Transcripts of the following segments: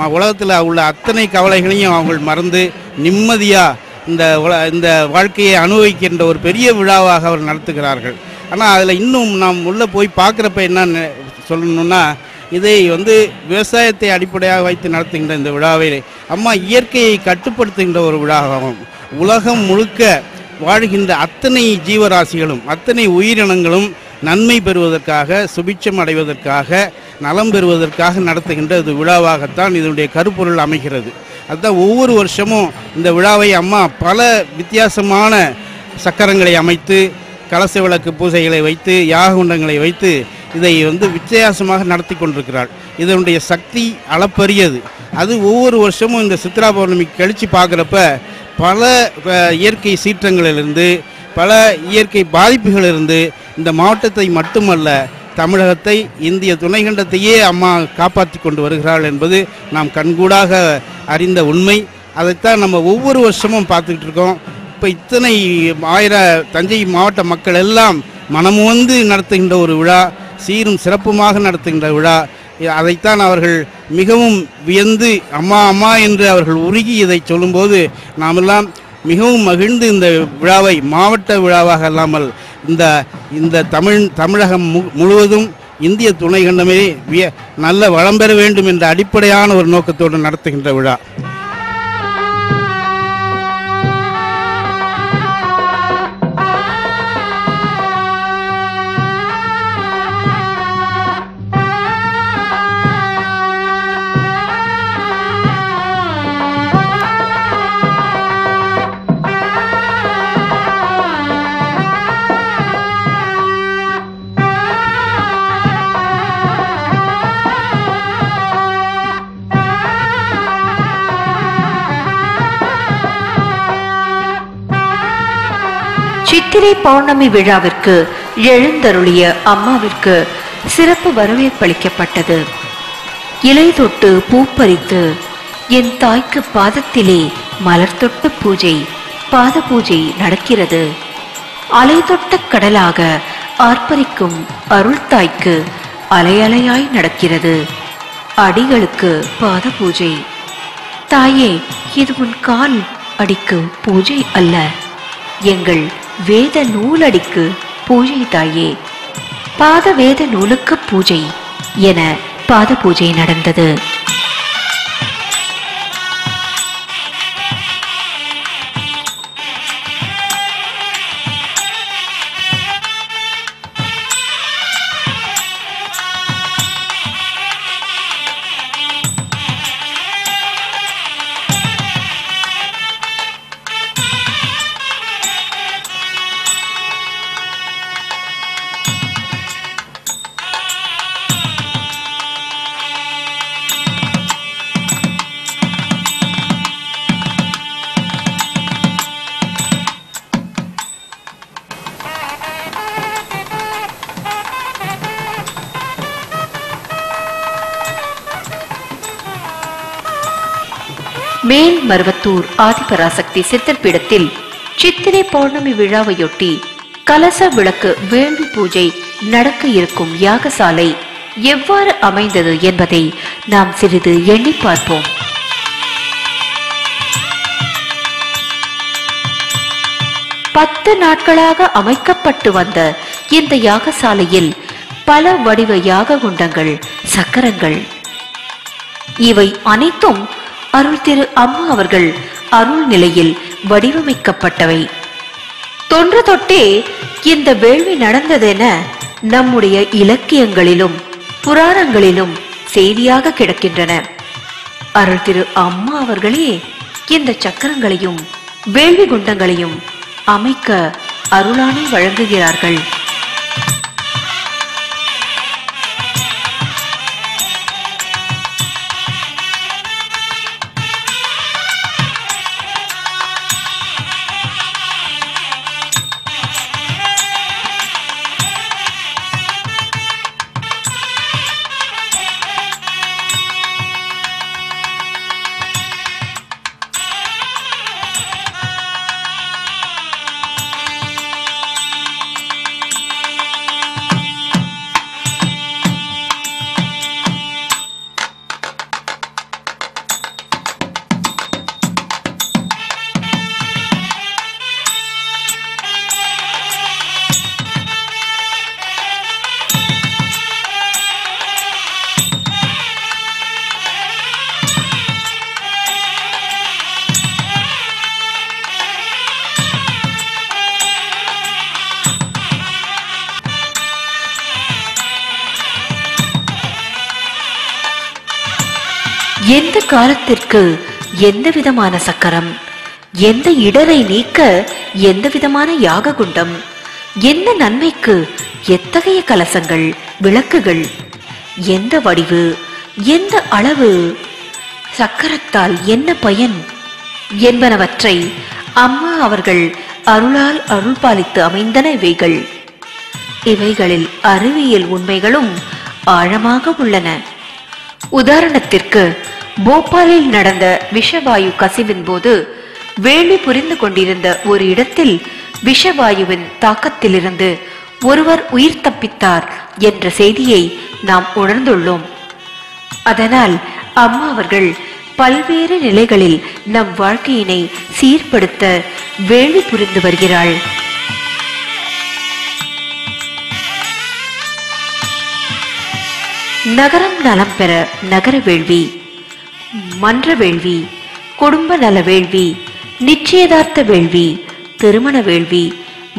உலகத்தில் உள்ள அத்தனை கவலைகளையும் அவங்க மறந்து நிம்மதியாக இந்த வாழ்க்கையை அனுபவிக்கின்ற ஒரு பெரிய விழாவாக அவர் நடத்துகிறார்கள். ஆனால் அதில் இன்னும் நாம் உள்ளே போய் பார்க்குறப்ப என்ன சொல்லணும்னா, இதை விவசாயத்தை அடிப்படையாக வைத்து நடத்துகின்ற இந்த விழாவை அம்மா இயற்கையை கட்டுப்படுத்துகின்ற ஒரு விழாவாகும். உலகம் முழுக்க வாழ்கின்ற அத்தனை ஜீவராசிகளும் அத்தனை உயிரினங்களும் நன்மை பெறுவதற்காக, சுபிட்சம் அடைவதற்காக, நலம் பெறுவதற்காக நடத்துகின்ற இது விழாவாகத்தான் இதனுடைய கருப்பொருள் அமைகிறது. அதுதான் ஒவ்வொரு வருஷமும் இந்த விழாவை அம்மா பல வித்தியாசமான சக்கரங்களை அமைத்து, கலச விளக்கு பூஜைகளை வைத்து, யாககுண்டங்களை வைத்து இதை வித்தியாசமாக நடத்தி கொண்டிருக்கிறாள். இதனுடைய சக்தி அளப்பரியது. அது ஒவ்வொரு வருஷமும் இந்த சித்ரா பௌர்ணமிக்கு கழித்து பார்க்குறப்ப பல இயற்கை சீற்றங்களிலிருந்து, பல இயற்கை பாதிப்புகளிலிருந்து இந்த மாவட்டத்தை மட்டுமல்ல, தமிழகத்தை, இந்திய துணைக்கண்டத்தையே அம்மா காப்பாற்றி கொண்டு வருகிறாள் என்பது நாம் கண்கூடாக அறிந்த உண்மை. அதைத்தான் நம்ம ஒவ்வொரு வருஷமும் பார்த்துக்கிட்டு இருக்கோம். இப்போ இத்தனை தஞ்சை மாவட்ட மக்கள் எல்லாம் மனமுவந்து நடத்துகின்ற ஒரு விழா, சீரும் சிறப்புமாக நடத்துகின்ற விழா. அதைத்தான் அவர்கள் மிகவும் வியந்து அம்மா அம்மா என்று அவர்கள் உருகி இதை சொல்லும்போது நாமெல்லாம் மிகவும் மகிழ்ந்து இந்த விழாவை மாவட்ட விழாவாக அல்லாமல் இந்த தமிழகம் முழுவதும் இந்திய துணைக்கண்டமே நல்ல வளம் பெற வேண்டும் என்ற அடிப்படையான ஒரு நோக்கத்தோடு நடத்துகின்ற விழா. சித்திரை பௌர்ணமி விழாவிற்கு எழுந்தருளிய அம்மாவிற்கு சிறப்பு வரவேற்பளிக்கப்பட்டது. இலை தொட்டு பூப்பறித்து என் தாய்க்கு பாதத்திலே மலர் தொட்டு பூஜை, பாத பூஜை நடக்கிறது. அலை தொட்ட கடலாக ஆர்ப்பரிக்கும் அருள் தாய்க்கு அலையலையாய் நடக்கிறது. அடிகளுக்கு பாத பூஜை. தாயே, இது உன் கால் அடிக்கு பூஜை அல்ல, எங்கள் வேத நூலடிக்கு பூஜை தாயே. பாத வேத நூலுக்கு பூஜை என பாத பூஜை நடந்தது. மேல்மருவத்தூர் ஆதிபராசக்தி சித்தர் பீடத்தில் சித்திரை பௌர்ணமி விழாவையொட்டி கலச விளக்கு வேள்வி பூஜை நடக்க இருக்கும் யாகசாலை எவ்வாறு அமைந்தது என்பதை நாம் சிறிது எண்ணி பார்ப்போம். பத்து நாட்களாக அமைக்கப்பட்டு வந்த இந்த யாகசாலையில் பல வடிவ யாக குண்டங்கள், சக்கரங்கள், இவை அனைத்தும் அருள் திரு அம்மா அவர்கள் அருள் நிலையில் வடிவமைக்கப்பட்டவை. தொன்று தொட்டே இந்த வேள்வி நடந்ததென நம்முடைய இலக்கியங்களிலும் புராணங்களிலும் செய்தியாக கிடக்கின்றன. அருள் திரு அம்மா அவர்களே இந்த சக்கரங்களையும் வேள்வி குண்டங்களையும் அமைக்க அருளானை வழங்குகிறார்கள். எந்த காலத்திற்கு எந்த விதமான சக்கரம், எந்த இடரை நீக்க எந்த விதமான யாக குண்டம், எந்த நன்மைக்கு எத்தகைய கலசங்கள், விளக்குகள், எந்த வடிவு, எந்த அளவு, சக்கரத்தால் என்ன பயன் என்பனவற்றை அம்மா அவர்கள் அருளால் அருள் பாலித்து அமைந்தன இவைகள். இவைகளில் அறிவியல் உண்மைகளும் ஆழமாக உள்ளன. உதாரணத்திற்கு, போபாலில் நடந்த விஷவாயு கசிவின் போது வேள்வி புரிந்து கொண்டிருந்த ஒரு இடத்தில் விஷவாயுவின் தாக்கத்திலிருந்து ஒருவர் உயிர் தப்பித்தார் என்ற செய்தியை நாம் உணர்ந்துள்ளோம். அதனால் அம்மா அவர்கள் பல்வேறு நிலைகளில் நம் வாழ்க்கையினை சீர்படுத்த வேள்வி புரிந்து வருகிறாள். நகரம் நலம் பெற நகர வேள்வி, மன்ற வேள்வி, குடும்ப நல வேள்வி, நிச்சயதார்த்த வேள்வி, திருமண வேள்வி,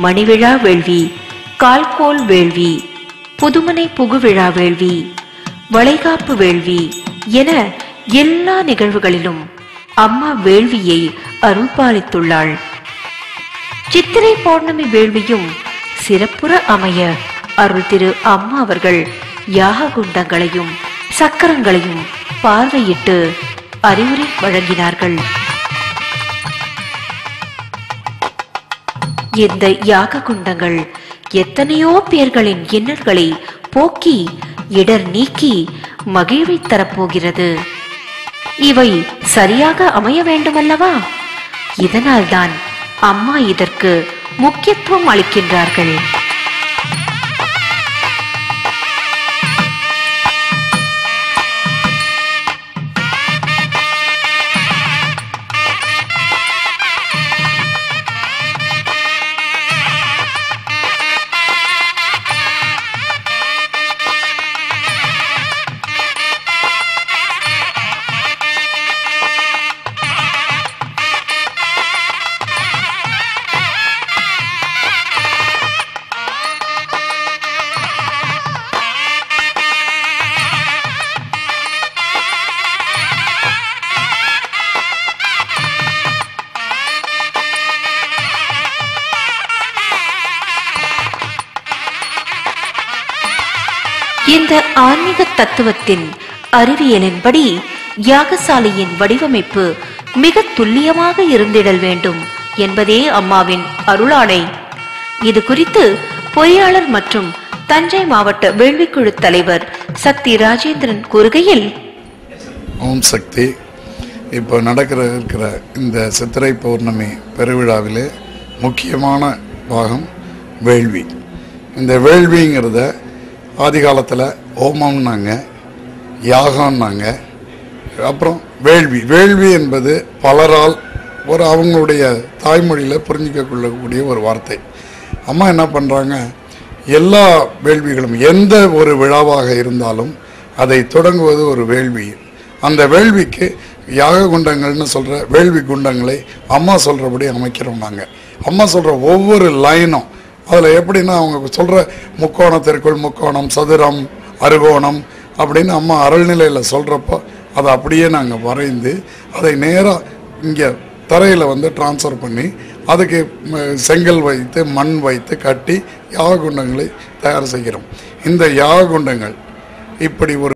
மணிவிழா வேள்வி, கால்கோல் வேள்வி, புதுமனை புகுவிழா வேள்வி, வளைகாப்பு வேள்வி என எல்லா நிகழ்வுகளிலும் அம்மா வேள்வியை அருள்பாலித்துள்ளாள். சித்திரை பௌர்ணமி வேள்வியும் சிறப்புற அமைய அருள் திரு அம்மா அவர்கள் யாக குண்டங்களையும் சக்கரங்களையும் பார்வையிட்டு அறிவுரை வழங்கினார்கள். இந்த யாக குண்டங்கள் எத்தனையோ பேர்களின் இன்னல்களை போக்கி இடர் நீக்கி மகிழ்வை தரப்போகிறது. இவை சரியாக அமைய வேண்டுமல்லவா? இதனால்தான் அம்மா இதற்கு முக்கியத்துவம் அளிக்கின்றார்கள். இந்த ஆன்மீக தத்துவத்தின் அறிவியலின்படி யாகசாலையின் வடிவமைப்பு மிக துல்லியமாக இருந்திடல் வேண்டும் என்பதே அம்மாவின் அருளாணை. இது குறித்து பொறியாளர் மற்றும் தஞ்சை மாவட்ட வேள்விக்குழு தலைவர் சக்தி ராஜேந்திரன் கூறுகையில், ஓம் சக்தி. இப்போ இருக்கிற இந்த சித்திரை பௌர்ணமி பெருவிழாவிலே முக்கியமான பாகம் வேள்வி. இந்த வேள்விங்கிறத ஆதி காலத்தில் ஓமம்னாங்க, யாகம்னாங்க, அப்புறம் வேள்வி. வேள்வி என்பது பலரால் அவங்களுடைய தாய்மொழியில் புரிஞ்சிக்கொள்ளக்கூடிய ஒரு வார்த்தை. அம்மா என்ன பண்ணுறாங்க, எல்லா வேள்விகளும் எந்த ஒரு விழாவாக இருந்தாலும் அதை தொடங்குவது ஒரு வேள்வி. அந்த வேள்விக்கு யாக குண்டங்கள்னு சொல்கிற வேள்வி குண்டங்களை அம்மா சொல்கிறபடி அமைக்கிறோம். நாங்கள் அம்மா சொல்கிற ஒவ்வொரு லைனும் அதில் எப்படின்னா அவங்க சொல்கிற முக்கோணத்திற்குள் முக்கோணம், சதுரம், அறுகோணம் அப்படின்னு அம்மா அருள்நிலையில் சொல்கிறப்போ அதை அப்படியே நாங்கள் வரைந்து அதை நேராக இங்கே தரையில் வந்து டிரான்ஸ்ஃபர் பண்ணி அதுக்கு செங்கல் வைத்து மண் வைத்து கட்டி யாக குண்டங்களை தயார் செய்கிறோம். இந்த யாக குண்டங்கள் இப்படி ஒரு